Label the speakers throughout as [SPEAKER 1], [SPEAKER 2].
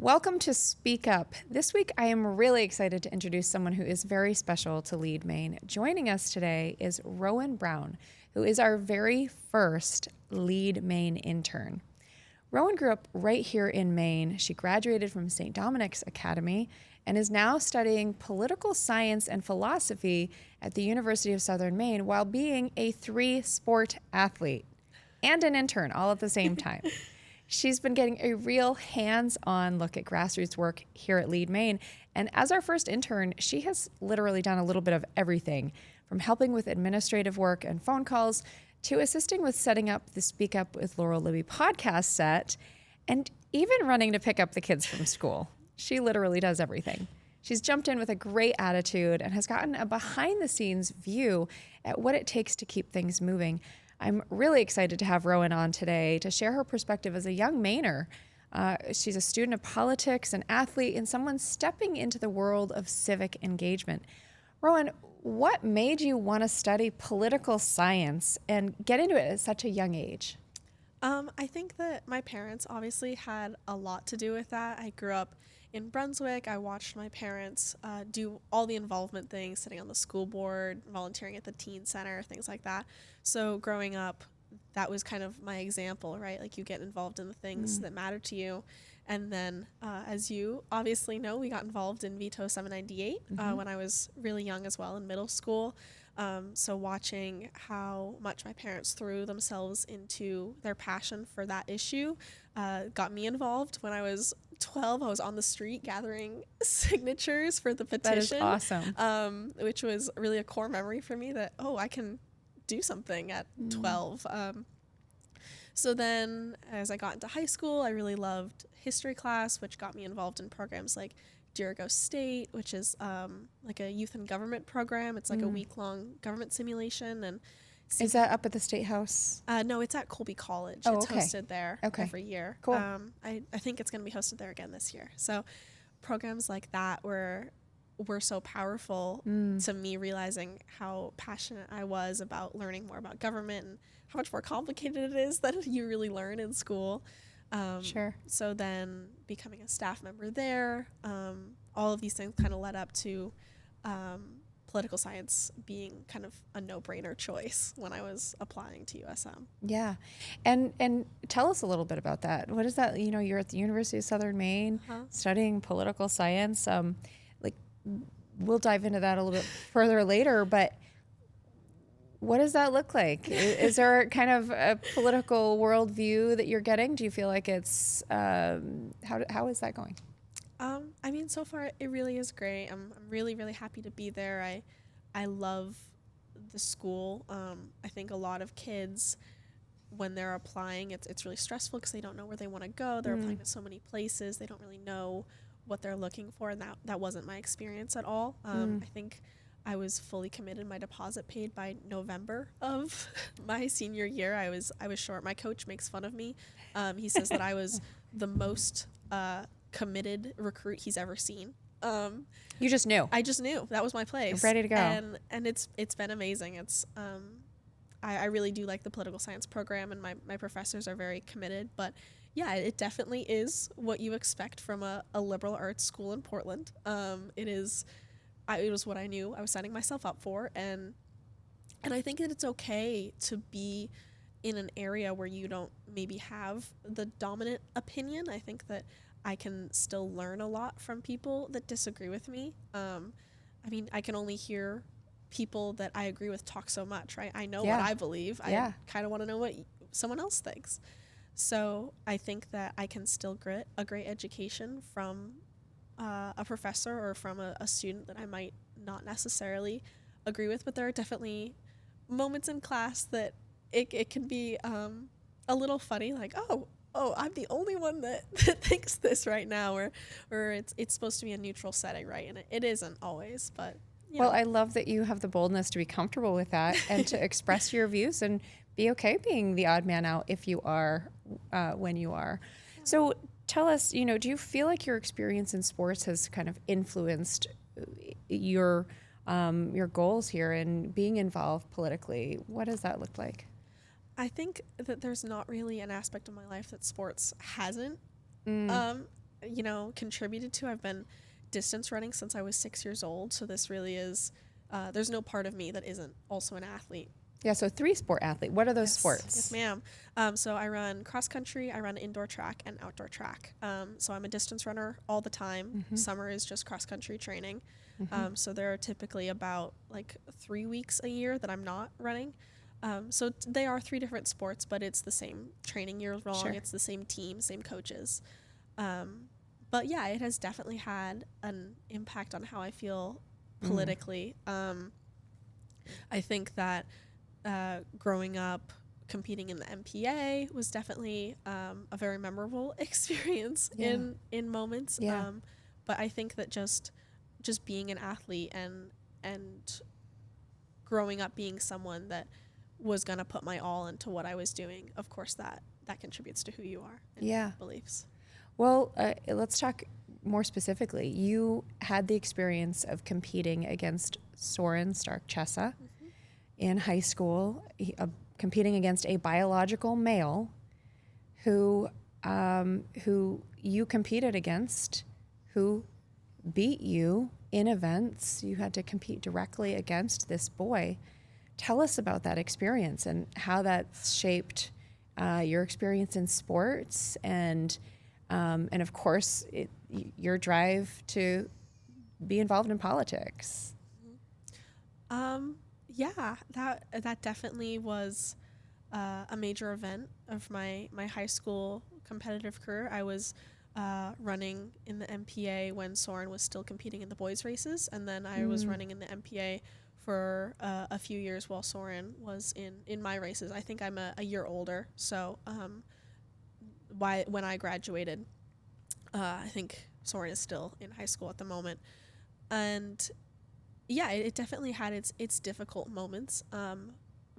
[SPEAKER 1] Welcome to Speak Up. This week, I am really excited to introduce someone who is very special to Lead Maine. Joining us today is Rohen Brown, who is our very first Lead Maine intern. Rohen grew up right here in Maine. She graduated from St. Dominic's Academy and is now studying political science and philosophy at the University of Southern Maine while being a 3-sport athlete and an intern all at the same time. She's been getting a real hands-on look at grassroots work here at Lead Maine. And as our first intern, she has literally done a little bit of everything, from helping with administrative work and phone calls to assisting with setting up the Speak Up with Laurel Libby podcast set, and even running to pick up the kids from school. She literally does everything. She's jumped in with a great attitude and has gotten a behind-the-scenes view at what it takes to keep things moving. I'm really excited to have Rohen on today to share her perspective as a young Mainer. She's a student of politics, an athlete, and someone stepping into the world of civic engagement. Rohen, what made you want to study political science and get into it at such a young age?
[SPEAKER 2] I think that my parents obviously had a lot to do with that. I grew up in Brunswick. I watched my parents do all the involvement things, sitting on the school board, volunteering at the teen center, things like that. So growing up, that was kind of my example, right? Like, you get involved in the things that matter to you. And then, as you obviously know, we got involved in Veto 798 when I was really young as well, in middle school. So watching how much my parents threw themselves into their passion for that issue got me involved. When I was 12, I was on the street gathering signatures for the petition.
[SPEAKER 1] That is awesome.
[SPEAKER 2] Which was really a core memory for me that, I can do something at 12. So then as I got into high school, I really loved history class, which got me involved in programs like Dirigo State, which is like a youth and government program. It's like a week-long government simulation. And
[SPEAKER 1] is that up at the State House?
[SPEAKER 2] No, it's at Colby College.
[SPEAKER 1] Oh,
[SPEAKER 2] it's
[SPEAKER 1] okay.
[SPEAKER 2] hosted there every year.
[SPEAKER 1] Cool.
[SPEAKER 2] I think it's going to be hosted there again this year. So programs like that were so powerful to me, realizing how passionate I was about learning more about government and how much more complicated it is than you really learn in school.
[SPEAKER 1] Sure.
[SPEAKER 2] So then becoming a staff member there, all of these things kind of led up to political science being kind of a no-brainer choice when I was applying to USM.
[SPEAKER 1] Yeah. And tell us a little bit about that. What is that? You know, you're at the University of Southern Maine studying political science. We'll dive into that a little bit further later, but what does that look like? Is there kind of a political worldview that you're getting? Do you feel like it's, how is that going?
[SPEAKER 2] I mean, so far it really is great. I'm really, really happy to be there. I love the school. I think a lot of kids, when they're applying, it's really stressful because they don't know where they want to go. They're applying to so many places. They don't really know what they're looking for, and that wasn't my experience at all. I think I was fully committed, my deposit paid by November of my senior year. I was short. My coach makes fun of me. He says that I was the most committed recruit he's ever seen.
[SPEAKER 1] You just knew.
[SPEAKER 2] I just knew that was my place.
[SPEAKER 1] You're ready to go.
[SPEAKER 2] And it's been amazing. It's I really do like the political science program, and my professors are very committed. But yeah, it definitely is what you expect from a liberal arts school in Portland. It was what I knew I was signing myself up for, and I think that it's okay to be in an area where you don't maybe have the dominant opinion. I think that I can still learn a lot from people that disagree with me. I mean, I can only hear people that I agree with talk so much, right? I know what I believe. I kind of want to know what someone else thinks. So I think that I can still get a great education from a professor or from a student that I might not necessarily agree with, but there are definitely moments in class that it can be a little funny, like, oh, I'm the only one that thinks this right now, or it's supposed to be a neutral setting, right? And it isn't always, but
[SPEAKER 1] Well, I love that you have the boldness to be comfortable with that and to express your views and be okay being the odd man out if you are, when you are. So tell us, do you feel like your experience in sports has kind of influenced your goals here and being involved politically? What does that look like?
[SPEAKER 2] I think that there's not really an aspect of my life that sports hasn't contributed to. I've been distance running since I was 6 years old. So this really is, there's no part of me that isn't also an athlete.
[SPEAKER 1] Yeah, so 3-sport athlete. What are those sports?
[SPEAKER 2] Yes, ma'am. So I run cross country, I run indoor track and outdoor track. So I'm a distance runner all the time. Summer is just cross country training. So there are typically about like 3 weeks a year that I'm not running. So they are 3 different sports, but it's the same training year long.
[SPEAKER 1] Sure.
[SPEAKER 2] It's the same team, same coaches. But yeah, it has definitely had an impact on how I feel politically. I think that growing up competing in the MPA was definitely a very memorable experience in moments.
[SPEAKER 1] Yeah.
[SPEAKER 2] But I think that just being an athlete and growing up being someone that was going to put my all into what I was doing, of course that contributes to who you are and beliefs.
[SPEAKER 1] Well, let's talk more specifically. You had the experience of competing against Soren Stark-Chessa in high school, competing against a biological male who you competed against, who beat you in events. You had to compete directly against this boy. Tell us about that experience and how that shaped your experience in sports and of course your drive to be involved in politics.
[SPEAKER 2] Yeah, that definitely was a major event of my high school competitive career. I was running in the MPA when Soren was still competing in the boys races, and then I was running in the MPA for a few years while Soren was in my races. I think I'm a year older, so when I graduated, I think Soren is still in high school at the moment, and yeah, it definitely had its difficult moments.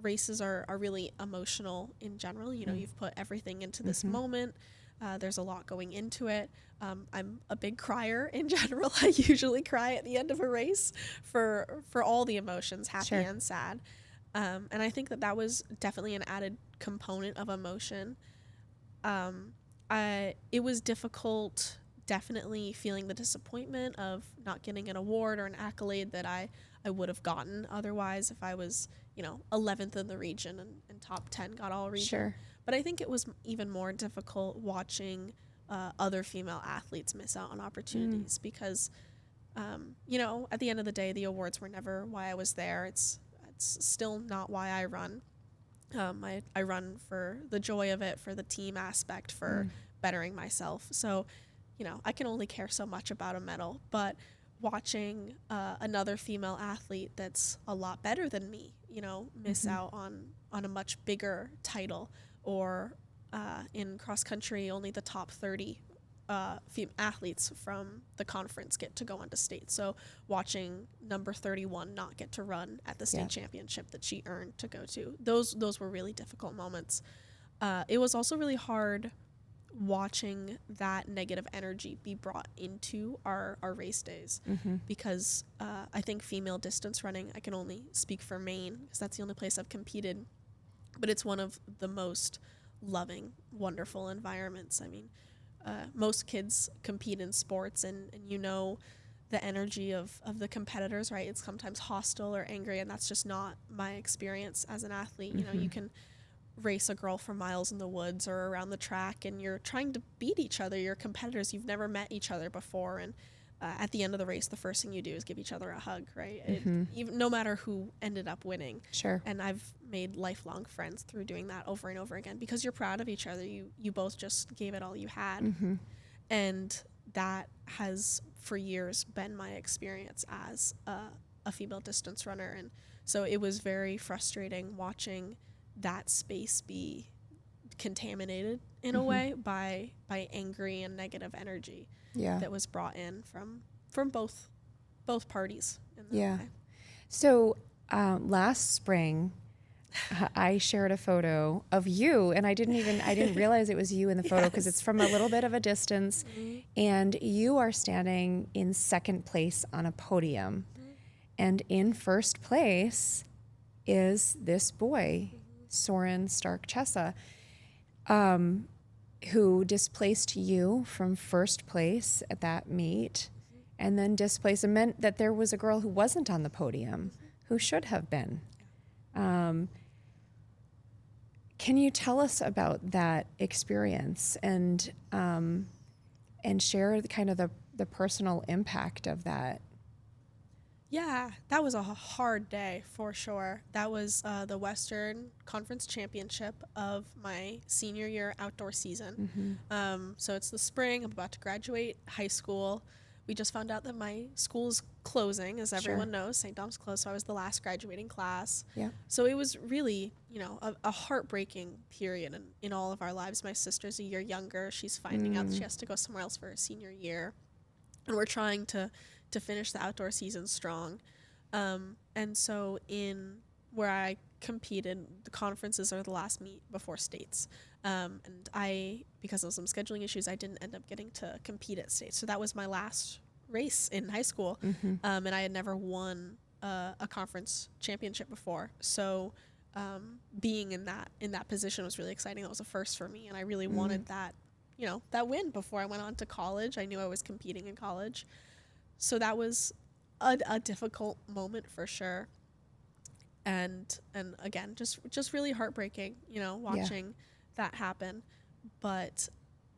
[SPEAKER 2] Races are really emotional in general. You've put everything into this moment. There's a lot going into it. I'm a big crier in general. I usually cry at the end of a race for all the emotions, happy and sad. And I think that was definitely an added component of emotion. It was difficult, definitely feeling the disappointment of not getting an award or an accolade that I would have gotten otherwise if I was, 11th in the region and top 10 got all region.
[SPEAKER 1] Sure.
[SPEAKER 2] But I think it was even more difficult watching other female athletes miss out on opportunities because, at the end of the day, the awards were never why I was there. It's still not why I run. I run for the joy of it, for the team aspect, for bettering myself. So, I can only care so much about a medal, but watching another female athlete that's a lot better than me, miss out on a much bigger title, or in cross country, only the top 30 athletes from the conference get to go on to state. So watching number 31 not get to run at the state championship that she earned to go to, those were really difficult moments. It was also really hard watching that negative energy be brought into our race days because I think female distance running, I can only speak for Maine because that's the only place I've competed, but it's one of the most loving, wonderful environments. I mean, most kids compete in sports and the energy of the competitors, right? It's sometimes hostile or angry, and that's just not my experience as an athlete. You can race a girl for miles in the woods or around the track and you're trying to beat each other. You're competitors. You've never met each other before. And at the end of the race, the first thing you do is give each other a hug, right? Even no matter who ended up winning.
[SPEAKER 1] Sure.
[SPEAKER 2] And I've made lifelong friends through doing that over and over again because you're proud of each other. You both just gave it all you had. And that has for years been my experience as a female distance runner. And so it was very frustrating watching that space be contaminated in a way by angry and negative energy that was brought in from both parties in that way.
[SPEAKER 1] So last spring I shared a photo of you, and I didn't realize it was you in the photo because it's from a little bit of a distance, and you are standing in second place on a podium, and in first place is this boy, Soren Stark-Chessa. who displaced you from first place at that meet, and then displaced, it meant that there was a girl who wasn't on the podium who should have been. Can you tell us about that experience and share kind of the personal impact of that?
[SPEAKER 2] Yeah, that was a hard day for sure. That was the Western Conference Championship of my senior year outdoor season. So it's the spring. I'm about to graduate high school. We just found out that my school's closing, as everyone knows. St. Dom's closed, so I was the last graduating class.
[SPEAKER 1] Yeah.
[SPEAKER 2] So it was really, a heartbreaking period in all of our lives. My sister's a year younger. She's finding out that she has to go somewhere else for her senior year. And we're trying to finish the outdoor season strong. And so in where I competed, the conferences are the last meet before states. And because of some scheduling issues, I didn't end up getting to compete at states. So that was my last race in high school. And I had never won a conference championship before. So being in that position was really exciting. That was a first for me. And I really wanted that, that win before I went on to college. I knew I was competing in college. So that was a difficult moment for sure. And again, just really heartbreaking, watching that happen. But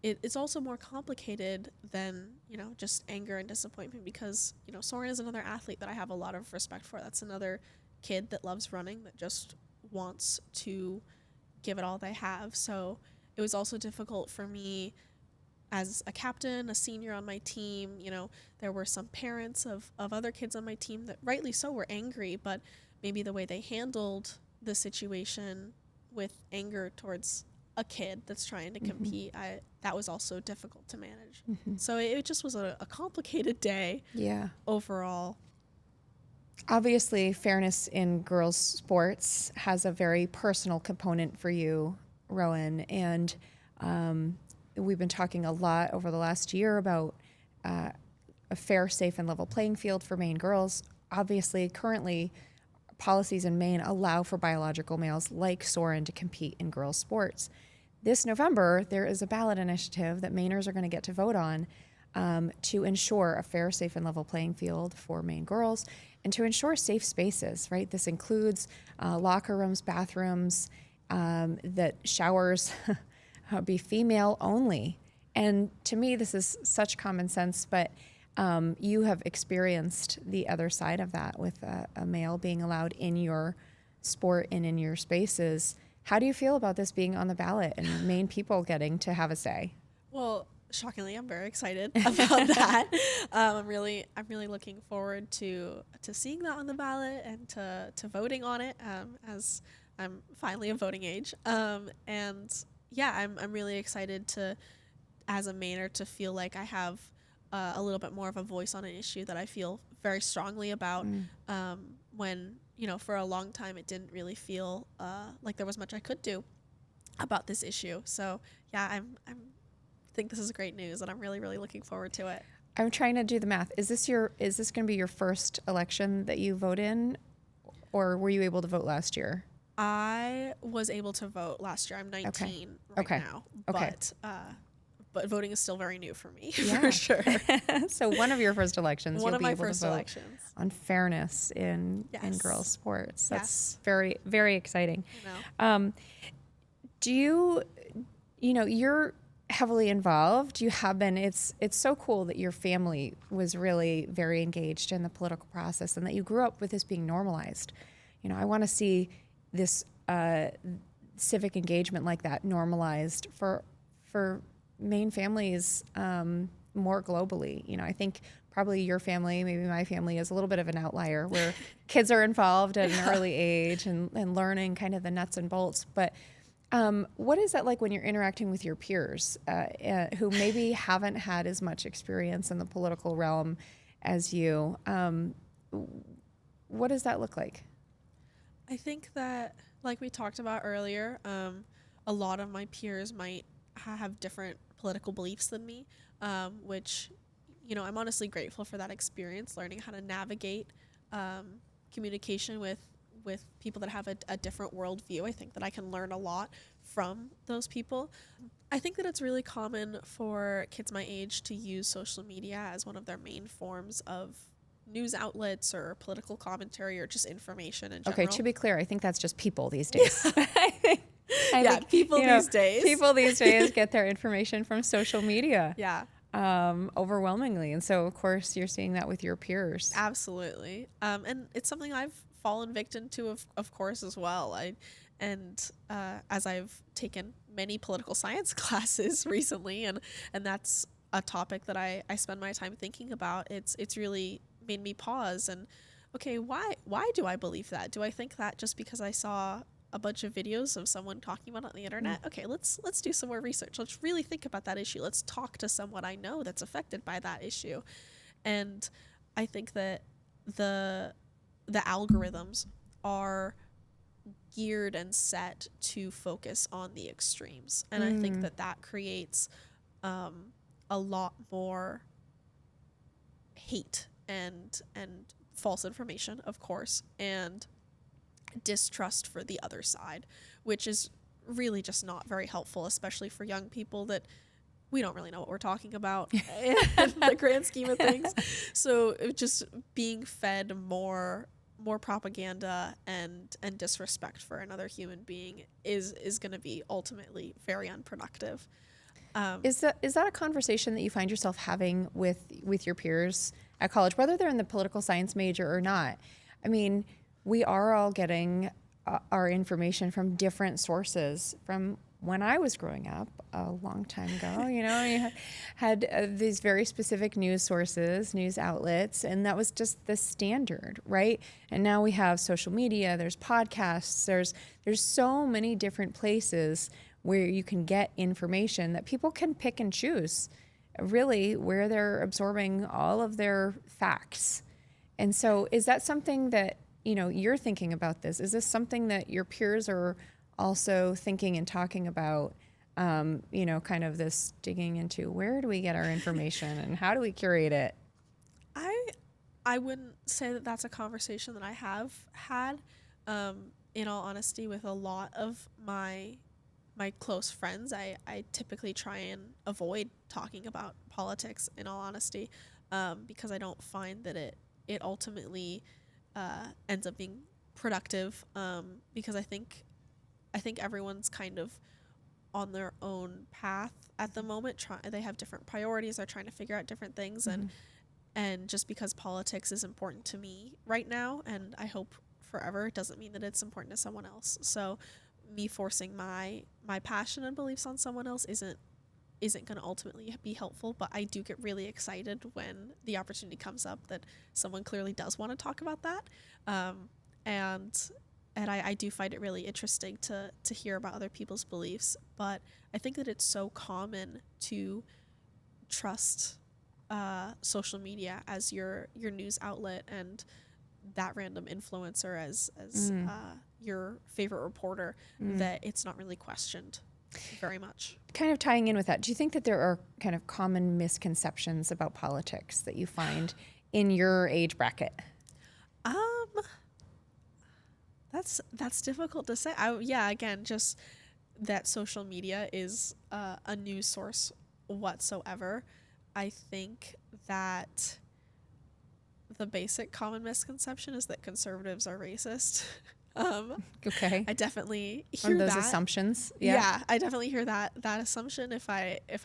[SPEAKER 2] it's also more complicated than, just anger and disappointment because, Soren is another athlete that I have a lot of respect for. That's another kid that loves running, that just wants to give it all they have. So it was also difficult for me as a captain, a senior on my team. There were some parents of other kids on my team that rightly so were angry, but maybe the way they handled the situation with anger towards a kid that's trying to compete, that was also difficult to manage. So it just was a complicated day overall.
[SPEAKER 1] Obviously, fairness in girls' sports has a very personal component for you, Rohen, and we've been talking a lot over the last year about a fair, safe, and level playing field for Maine girls. Obviously, currently, policies in Maine allow for biological males like Soren to compete in girls' sports. This November, there is a ballot initiative that Mainers are going to get to vote on to ensure a fair, safe, and level playing field for Maine girls and to ensure safe spaces, right? This includes locker rooms, bathrooms, that showers be female only. And to me, this is such common sense, but you have experienced the other side of that with a male being allowed in your sport and in your spaces. How do you feel about this being on the ballot and Maine people getting to have a say?
[SPEAKER 2] Well, shockingly, I'm very excited about that. I'm really looking forward to seeing that on the ballot and to voting on it as I'm finally of voting age. And yeah, I'm really excited to, as a Mainer, to feel like I have a little bit more of a voice on an issue that I feel very strongly about. When, for a long time, it didn't really feel like there was much I could do about this issue. So yeah, I think this is great news, and I'm really, really looking forward to it.
[SPEAKER 1] I'm trying to do the math. Is this going to be your first election that you vote in, or were you able to vote last year?
[SPEAKER 2] I was able to vote last year. I'm 19 now, but voting is still very new for me, for sure.
[SPEAKER 1] So one of your first elections,
[SPEAKER 2] one
[SPEAKER 1] you'll
[SPEAKER 2] of
[SPEAKER 1] be
[SPEAKER 2] my
[SPEAKER 1] able
[SPEAKER 2] first
[SPEAKER 1] to vote
[SPEAKER 2] elections
[SPEAKER 1] on fairness in girls' sports. That's very, very exciting. Do you, you're heavily involved. You have been. It's so cool that your family was really very engaged in the political process and that you grew up with this being normalized. I want to see this civic engagement like that normalized for Maine families more globally. I think probably your family, maybe my family, is a little bit of an outlier where kids are involved at an early age and learning kind of the nuts and bolts. But what is that like when you're interacting with your peers who maybe haven't had as much experience in the political realm as you? What does that look like?
[SPEAKER 2] I think that, like we talked about earlier, a lot of my peers might have different political beliefs than me, which, I'm honestly grateful for that experience, learning how to navigate communication with with people that have a different worldview. I think that I can learn a lot from those people. I think that it's really common for kids my age to use social media as one of their main forms of news outlets or political commentary or just information in general.
[SPEAKER 1] Okay, to be clear, I think that's just people these days. I think,
[SPEAKER 2] people these days.
[SPEAKER 1] People these days get their information from social media.
[SPEAKER 2] Yeah.
[SPEAKER 1] Overwhelmingly. And so, of course, you're seeing that with your peers.
[SPEAKER 2] Absolutely. And it's something I've fallen victim to, of course, as well. As I've taken many political science classes recently, and that's a topic that I spend my time thinking about, it's really made me pause and, okay, why do I believe that? Do I think that just because I saw a bunch of videos of someone talking about it on the internet? Okay, let's do some more research. Let's really think about that issue. Let's talk to someone I know that's affected by that issue. And I think that the algorithms are geared and set to focus on the extremes. And I think that creates a lot more hate and false information, of course, and distrust for the other side, which is really just not very helpful, especially for young people that we don't really know what we're talking about in the grand scheme of things. So just being fed more propaganda and disrespect for another human being is going to be ultimately very unproductive.
[SPEAKER 1] Is that a conversation that you find yourself having with your peers at college, whether they're in the political science major or not? I mean, we are all getting our information from different sources. From when I was growing up a long time ago, you had these very specific news sources, news outlets, and that was just the standard, right? And now we have social media, there's podcasts, there's so many different places where you can get information that people can pick and choose, really, where they're absorbing all of their facts. And so is that something that, you're thinking about this? Is this something that your peers are also thinking and talking about, kind of this digging into where do we get our information and how do we curate it?
[SPEAKER 2] I wouldn't say that that's a conversation that I have had, in all honesty, with a lot of my close friends. I typically try and avoid talking about politics, in all honesty, because I don't find that it ultimately ends up being productive, because I think everyone's kind of on their own path at the moment. They have different priorities. They're trying to figure out different things, and just because politics is important to me right now, and I hope forever, it doesn't mean that it's important to someone else. So me forcing my passion and beliefs on someone else isn't going to ultimately be helpful. But I do get really excited when the opportunity comes up that someone clearly does want to talk about that, and I do find it really interesting to hear about other people's beliefs. But I think that it's so common to trust social media as your news outlet and that random influencer as your favorite reporter, that it's not really questioned very much.
[SPEAKER 1] Kind of tying in with that, do you think that there are kind of common misconceptions about politics that you find in your age bracket?
[SPEAKER 2] That's difficult to say. Again, just that social media is a news source whatsoever. I think that the basic common misconception is that conservatives are racist.
[SPEAKER 1] Okay.
[SPEAKER 2] I definitely hear
[SPEAKER 1] those
[SPEAKER 2] that.
[SPEAKER 1] assumptions.
[SPEAKER 2] Yeah, I definitely hear that assumption. If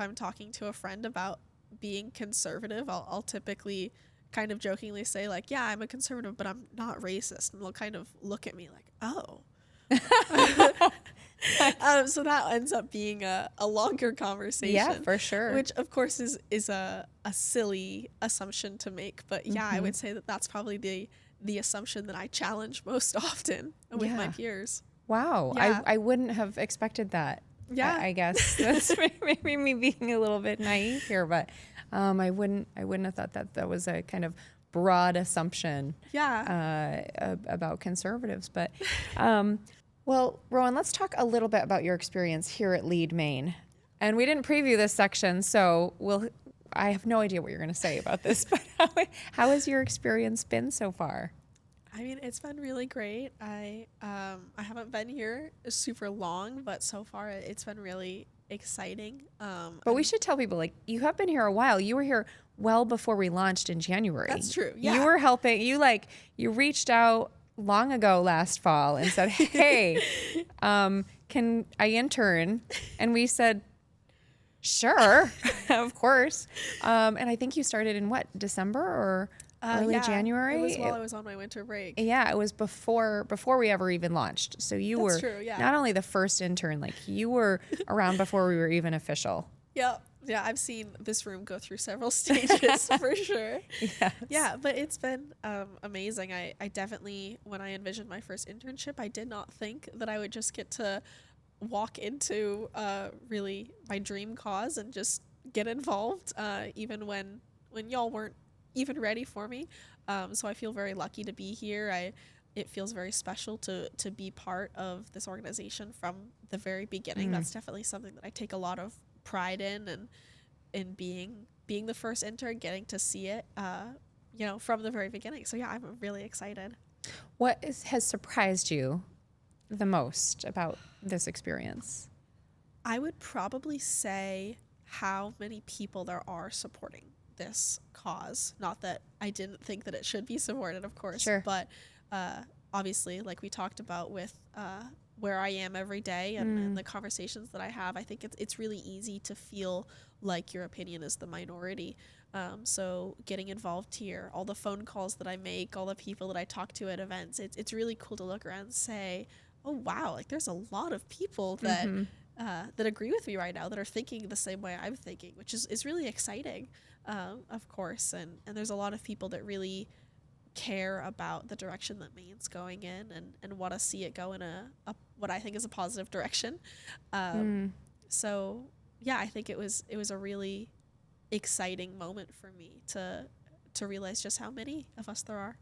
[SPEAKER 2] I'm talking to a friend about being conservative, I'll typically kind of jokingly say, like, yeah, I'm a conservative, but I'm not racist. And they'll kind of look at me like, oh. So that ends up being a longer conversation.
[SPEAKER 1] Yeah, for sure.
[SPEAKER 2] Which, of course, is a silly assumption to make. But yeah, I would say that that's probably the assumption that I challenge most often with my peers.
[SPEAKER 1] Wow.
[SPEAKER 2] Yeah.
[SPEAKER 1] I wouldn't have expected that.
[SPEAKER 2] Yeah.
[SPEAKER 1] I guess that's maybe me being a little bit naive here, but I wouldn't have thought that was a kind of broad assumption about conservatives. But well, Rohen, let's talk a little bit about your experience here at Lead Maine. And we didn't preview this section, so I have no idea what you're going to say about this, but how has your experience been so far?
[SPEAKER 2] I mean, it's been really great. I haven't been here super long, but so far it's been really exciting.
[SPEAKER 1] But we should tell people, like, you have been here a while. You were here well before we launched in January.
[SPEAKER 2] That's true. Yeah.
[SPEAKER 1] You were helping. You reached out long ago last fall and said, "Hey, can I intern?" And we said, "Sure, of course." And I think you started in what, December or early January?
[SPEAKER 2] It was while I was on my winter break.
[SPEAKER 1] Yeah, it was before we ever even launched. So you
[SPEAKER 2] That's
[SPEAKER 1] were
[SPEAKER 2] true, yeah.
[SPEAKER 1] not only the first intern, like you were around before we were even official.
[SPEAKER 2] Yeah. Yeah, I've seen this room go through several stages for sure.
[SPEAKER 1] Yes.
[SPEAKER 2] Yeah, but it's been amazing. I definitely, when I envisioned my first internship, I did not think that I would just get to walk into really my dream cause and just get involved, even when y'all weren't even ready for me. So I feel very lucky to be here. It feels very special to be part of this organization from the very beginning. That's definitely something that I take a lot of pride in, and in being the first intern, getting to see it from the very beginning. So yeah, I'm really excited.
[SPEAKER 1] What has surprised you the most about this experience?
[SPEAKER 2] I would probably say how many people there are supporting this cause. Not that I didn't think that it should be supported, of course,
[SPEAKER 1] Sure.
[SPEAKER 2] but obviously, like we talked about with where I am every day and the conversations that I have, I think it's really easy to feel like your opinion is the minority. So getting involved here, all the phone calls that I make, all the people that I talk to at events, it's really cool to look around and say, oh wow, like there's a lot of people that that agree with me right now, that are thinking the same way I'm thinking, which is really exciting, of course. And there's a lot of people that really care about the direction that Maine's going in, and want to see it go in a what I think is a positive direction. So yeah, I think it was a really exciting moment for me to realize just how many of us there are.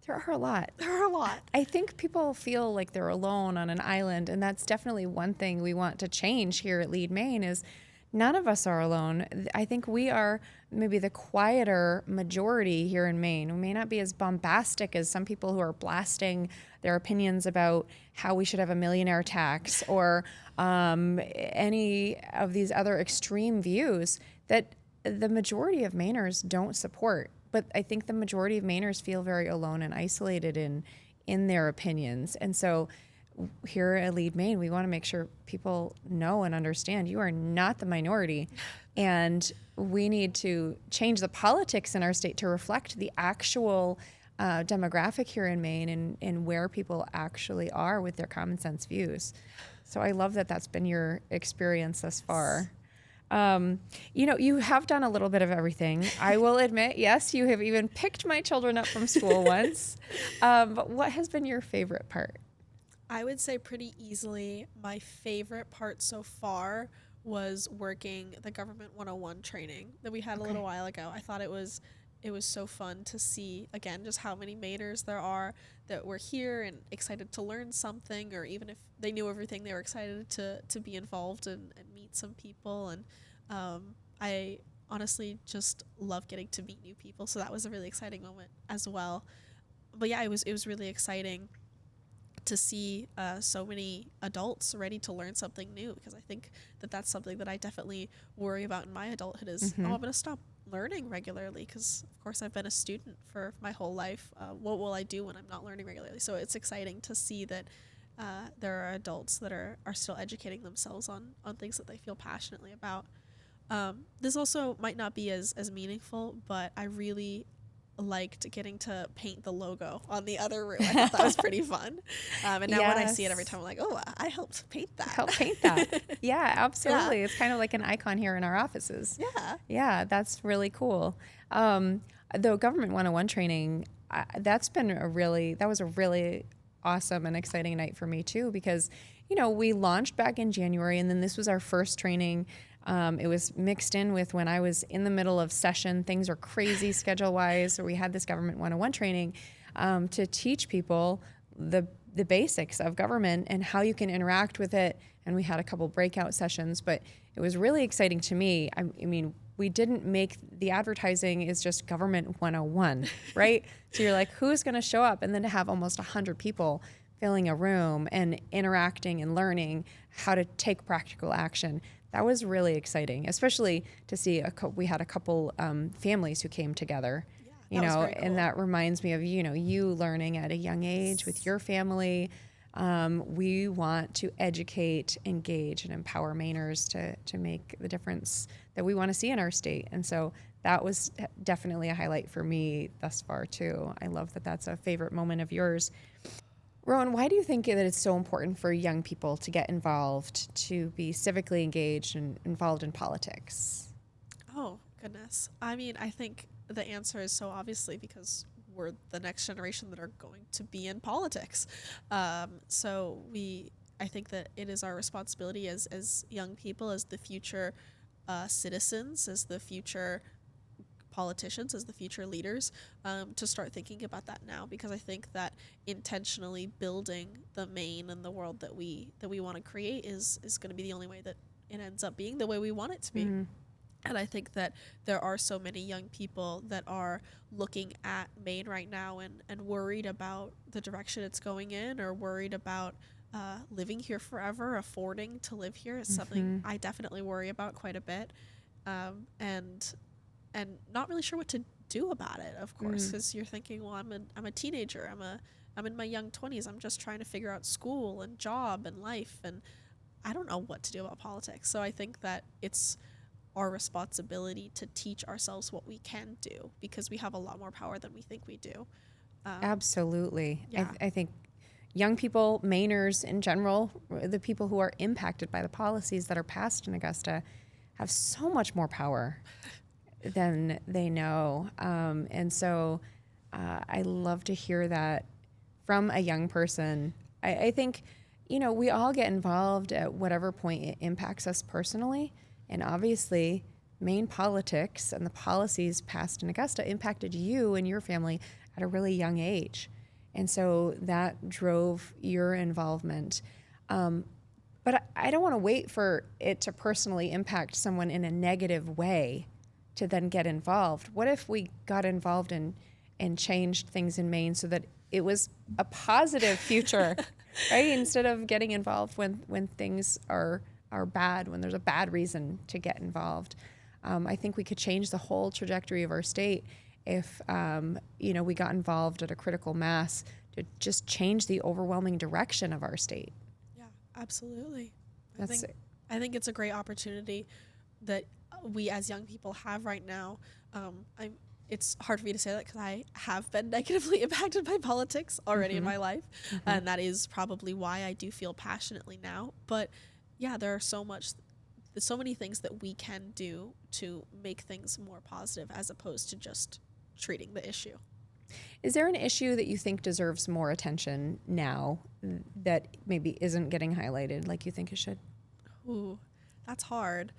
[SPEAKER 1] There are a lot.
[SPEAKER 2] There are a lot.
[SPEAKER 1] I think people feel like they're alone on an island, and that's definitely one thing we want to change here at Lead Maine is none of us are alone. I think we are maybe the quieter majority here in Maine. We may not be as bombastic as some people who are blasting their opinions about how we should have a millionaire tax or any of these other extreme views that the majority of Mainers don't support. But I think the majority of Mainers feel very alone and isolated in their opinions. And so here at Lead Maine, we want to make sure people know and understand you are not the minority. And we need to change the politics in our state to reflect the actual demographic here in Maine and where people actually are with their common sense views. So I love that that's been your experience thus far. You have done a little bit of everything. I will admit, yes, you have even picked my children up from school once. But what has been your favorite part?
[SPEAKER 2] I would say pretty easily my favorite part so far was working the Government 101 training that we had a little while ago. I thought it was so fun to see, again, just how many Mainers there are that were here and excited to learn something, or even if they knew everything, they were excited to be involved and meet some people. And I honestly just love getting to meet new people, so that was a really exciting moment as well. But yeah, it was really exciting to see so many adults ready to learn something new, because I think that's something that I definitely worry about in my adulthood is, I'm going to stop learning regularly, because of course I've been a student for my whole life. What will I do when I'm not learning regularly? So it's exciting to see that there are adults that are still educating themselves on things that they feel passionately about. This also might not be as meaningful, but I really liked getting to paint the logo on the other room. I thought that was pretty fun. And now when I see it every time, I'm like, oh, I helped paint that.
[SPEAKER 1] Yeah, absolutely. Yeah. It's kind of like an icon here in our offices. Yeah, that's really cool. The Government 101 training, that was a really awesome and exciting night for me too, because, we launched back in January, and then this was our first training. It was mixed in with when I was in the middle of session. Things are crazy schedule-wise, so we had this Government 101 training to teach people the basics of government and how you can interact with it. And we had a couple breakout sessions, but it was really exciting to me. I mean, we didn't make the advertising is just government 101, right? So you're like, who's going to show up? And then to have almost 100 people filling a room and interacting and learning how to take practical action. That was really exciting, especially to see we had a couple families who came together, you know,
[SPEAKER 2] was very cool.
[SPEAKER 1] And that reminds me of, you know, you learning at a young age with your family. We want to educate, engage, and empower Mainers to make the difference that we want to see in our state. And so that was definitely a highlight for me thus far, too. I love that that's a favorite moment of yours. Rohen, why do you think that it's so important for young people to get involved, to be civically engaged and involved in politics?
[SPEAKER 2] Oh, goodness. I mean, I think the answer is so obviously because we're the next generation that are going to be in politics. So I think that it is our responsibility as young people, as the future citizens, as the future politicians, as the future leaders, to start thinking about that now, because I think that intentionally building the Maine and the world that we want to create is going to be the only way that it ends up being the way we want it to be. Mm-hmm. And I think that there are so many young people that are looking at Maine right now and worried about the direction it's going in, or worried about living here forever, affording to live here is something I definitely worry about quite a bit. And not really sure what to do about it, of course, because you're thinking, well, I'm a teenager, I'm in my young 20s, I'm just trying to figure out school and job and life, and I don't know what to do about politics. So I think that it's our responsibility to teach ourselves what we can do, because we have a lot more power than we think we do.
[SPEAKER 1] Absolutely.
[SPEAKER 2] Yeah.
[SPEAKER 1] I think young people, Mainers in general, the people who are impacted by the policies that are passed in Augusta, have so much more power than they know. And so I love to hear that from a young person. I think, you know, we all get involved at whatever point it impacts us personally. And obviously, Maine politics and the policies passed in Augusta impacted you and your family at a really young age. And so that drove your involvement. But I don't want to wait for it to personally impact someone in a negative way to then get involved. What if we got involved and changed things in Maine so that it was a positive future, right? Instead of getting involved when things are bad, when there's a bad reason to get involved. I think we could change the whole trajectory of our state if, you know, we got involved at a critical mass to just change the overwhelming direction of our state.
[SPEAKER 2] Yeah, absolutely. I think it's a great opportunity that we as young people have right now. It's hard for me to say that because I have been negatively impacted by politics already in my life, and that is probably why I do feel passionately now. But yeah, there are so many things that we can do to make things more positive as opposed to just treating the issue.
[SPEAKER 1] Is there an issue that you think deserves more attention now that maybe isn't getting highlighted like you think it should?
[SPEAKER 2] Ooh, that's hard.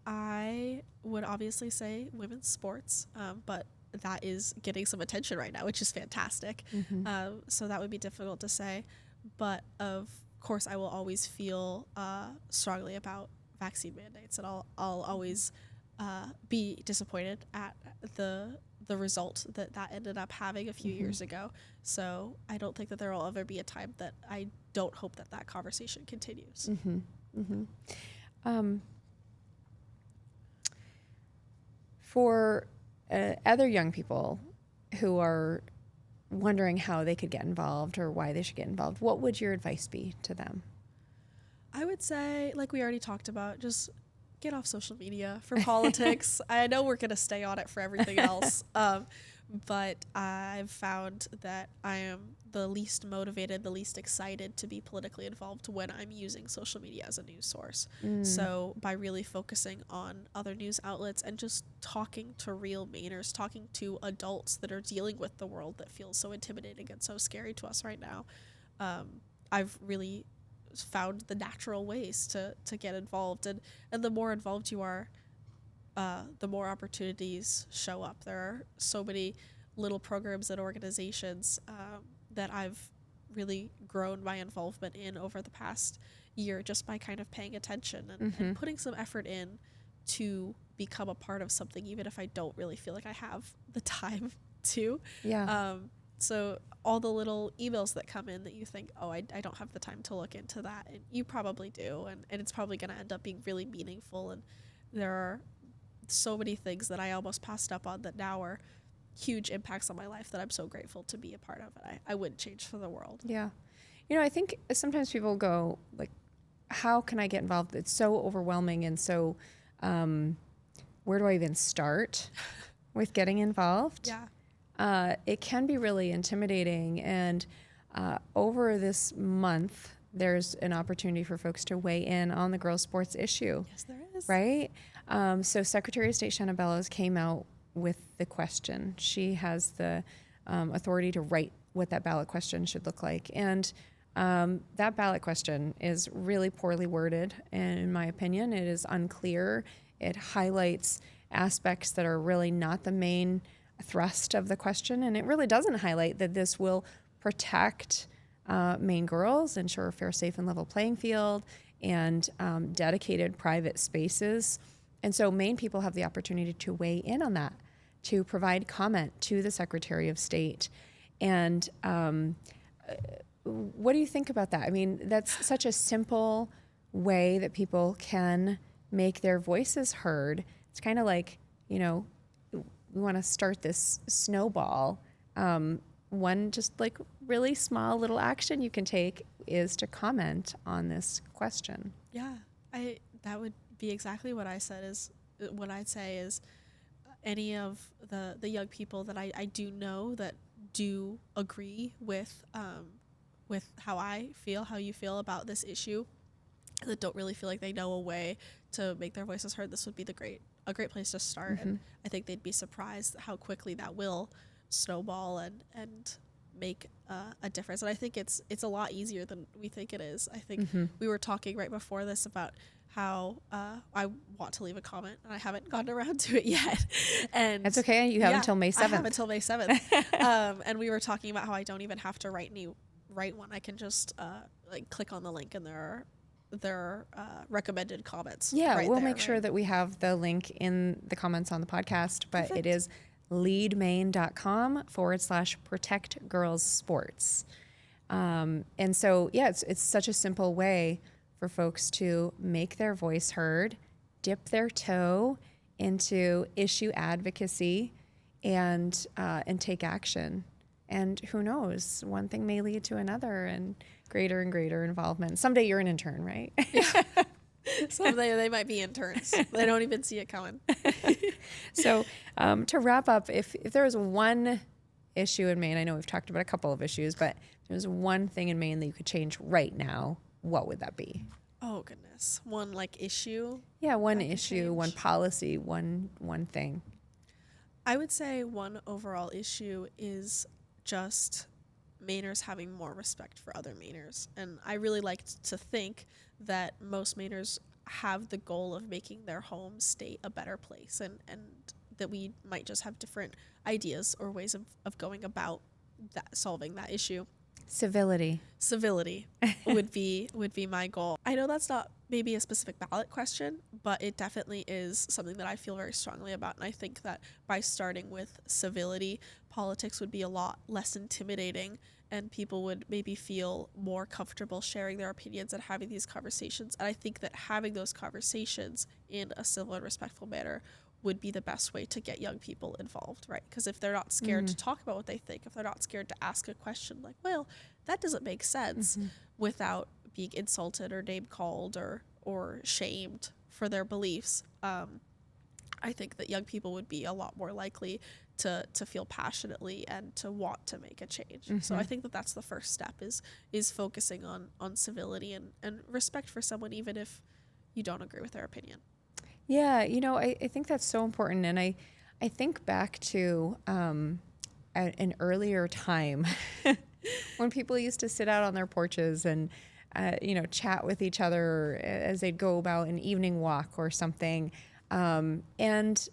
[SPEAKER 2] I would obviously say women's sports, but that is getting some attention right now, which is fantastic. So that would be difficult to say. But of course, I will always feel strongly about vaccine mandates, and I'll always be disappointed at the result that ended up having a few years ago. So I don't think that there will ever be a time that I don't hope that conversation continues. For other young people who are wondering how they could get involved or why they should get involved, what would your advice be to them? I would say, like we already talked about, just get off social media for politics. I know we're going to stay on it for everything else, but I've found that I am the least motivated, the least excited to be politically involved when I'm using social media as a news source. So by really focusing on other news outlets and just talking to real Mainers, talking to adults that are dealing with the world that feels so intimidating and so scary to us right now, I've really found the natural ways to get involved. And the more involved you are, the more opportunities show up. There are so many little programs and organizations that I've really grown my involvement in over the past year just by kind of paying attention and putting some effort in to become a part of something, even if I don't really feel like I have the time to.
[SPEAKER 1] Yeah.
[SPEAKER 2] So all the little emails that come in that you think, oh, I don't have the time to look into that, and you probably do, and it's probably going to end up being really meaningful. And there are so many things that I almost passed up on that now are huge impacts on my life that I'm so grateful to be a part of, and I wouldn't change for the world.
[SPEAKER 1] Yeah. I think sometimes people go like, how can I get involved? It's so overwhelming. And so where do I even start with getting involved?
[SPEAKER 2] Yeah.
[SPEAKER 1] It can be really intimidating. And over this month, there's an opportunity for folks to weigh in on the girls' sports issue.
[SPEAKER 2] Yes, there is.
[SPEAKER 1] Right? So Secretary of State Shanna Bellows came out with the question. She has the authority to write what that ballot question should look like. And that ballot question is really poorly worded, and in my opinion, it is unclear. It highlights aspects that are really not the main thrust of the question, and it really doesn't highlight that this will protect Maine girls, ensure a fair, safe, and level playing field, and dedicated private spaces. And so Maine people have the opportunity to weigh in on that, to provide comment to the Secretary of State. And what do you think about that? I mean, that's such a simple way that people can make their voices heard. It's kind of like, we want to start this snowball. One just like really small little action you can take is to comment on this question.
[SPEAKER 2] Yeah, that would be exactly what I said. Is what I'd say is any of the young people that I do know that do agree with how I feel, how you feel about this issue, that don't really feel like they know a way to make their voices heard, this would be a great place to start.
[SPEAKER 1] Mm-hmm.
[SPEAKER 2] And I think they'd be surprised how quickly that will snowball and make a difference. And I think it's a lot easier than we think it is. I think we were talking right before this about how I want to leave a comment and I haven't gotten around to it yet. And
[SPEAKER 1] that's okay. You have until May 7th.
[SPEAKER 2] I have until May 7th. And we were talking about how I don't even have to write one. I can just click on the link, and there are recommended comments.
[SPEAKER 1] Yeah,
[SPEAKER 2] right
[SPEAKER 1] we'll
[SPEAKER 2] there,
[SPEAKER 1] make sure that we have the link in the comments on the podcast, but Perfect. It is leadmaine.com/protectgirlssports. And so, yeah, it's such a simple way for folks to make their voice heard, dip their toe into issue advocacy, and take action. And who knows, one thing may lead to another, and greater involvement. Someday you're an intern, right?
[SPEAKER 2] Yeah. Someday they might be interns. They don't even see it coming.
[SPEAKER 1] So to wrap up, if there was one issue in Maine, I know we've talked about a couple of issues, but if there was one thing in Maine that you could change right now, what would that be?
[SPEAKER 2] Oh, goodness. One issue?
[SPEAKER 1] Yeah, one issue, one policy, one thing.
[SPEAKER 2] I would say one overall issue is just Mainers having more respect for other Mainers. And I really like to think that most Mainers have the goal of making their home state a better place, and that we might just have different ideas or ways of going about solving that issue.
[SPEAKER 1] Civility
[SPEAKER 2] would be my goal. I know that's not maybe a specific ballot question, but it definitely is something that I feel very strongly about. And I think that by starting with civility, politics would be a lot less intimidating, and people would maybe feel more comfortable sharing their opinions and having these conversations. And I think that having those conversations in a civil and respectful manner would be the best way to get young people involved, right? Because if they're not scared to talk about what they think, if they're not scared to ask a question like, well, that doesn't make sense, without being insulted or name called or shamed for their beliefs, I think that young people would be a lot more likely to feel passionately and to want to make a change. So I think that that's the first step is focusing on civility and respect for someone, even if you don't agree with their opinion.
[SPEAKER 1] Yeah, I think that's so important. And I think back to an earlier time when people used to sit out on their porches and, chat with each other as they'd go about an evening walk or something. And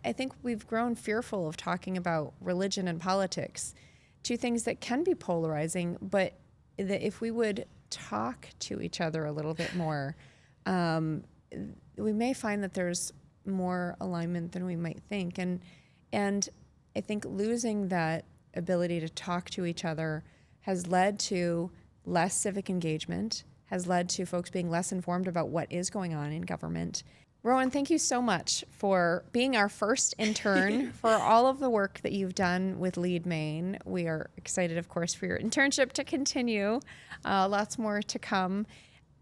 [SPEAKER 1] I think we've grown fearful of talking about religion and politics, two things that can be polarizing, but that if we would talk to each other a little bit more, we may find that there's more alignment than we might think. And I think losing that ability to talk to each other has led to less civic engagement, has led to folks being less informed about what is going on in government. Rohen, thank you so much for being our first intern, for all of the work that you've done with Lead Maine. We are excited, of course, for your internship to continue. Lots more to come.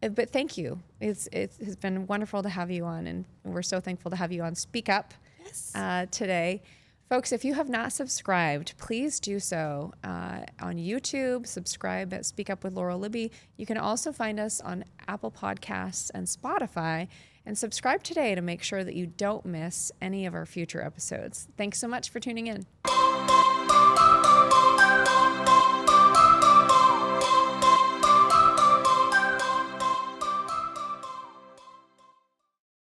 [SPEAKER 1] But thank you. It has been wonderful to have you on, and we're so thankful to have you on Speak Up today. Folks, if you have not subscribed, please do so on YouTube. Subscribe at Speak Up with Laurel Libby. You can also find us on Apple Podcasts and Spotify. And subscribe today to make sure that you don't miss any of our future episodes. Thanks so much for tuning in.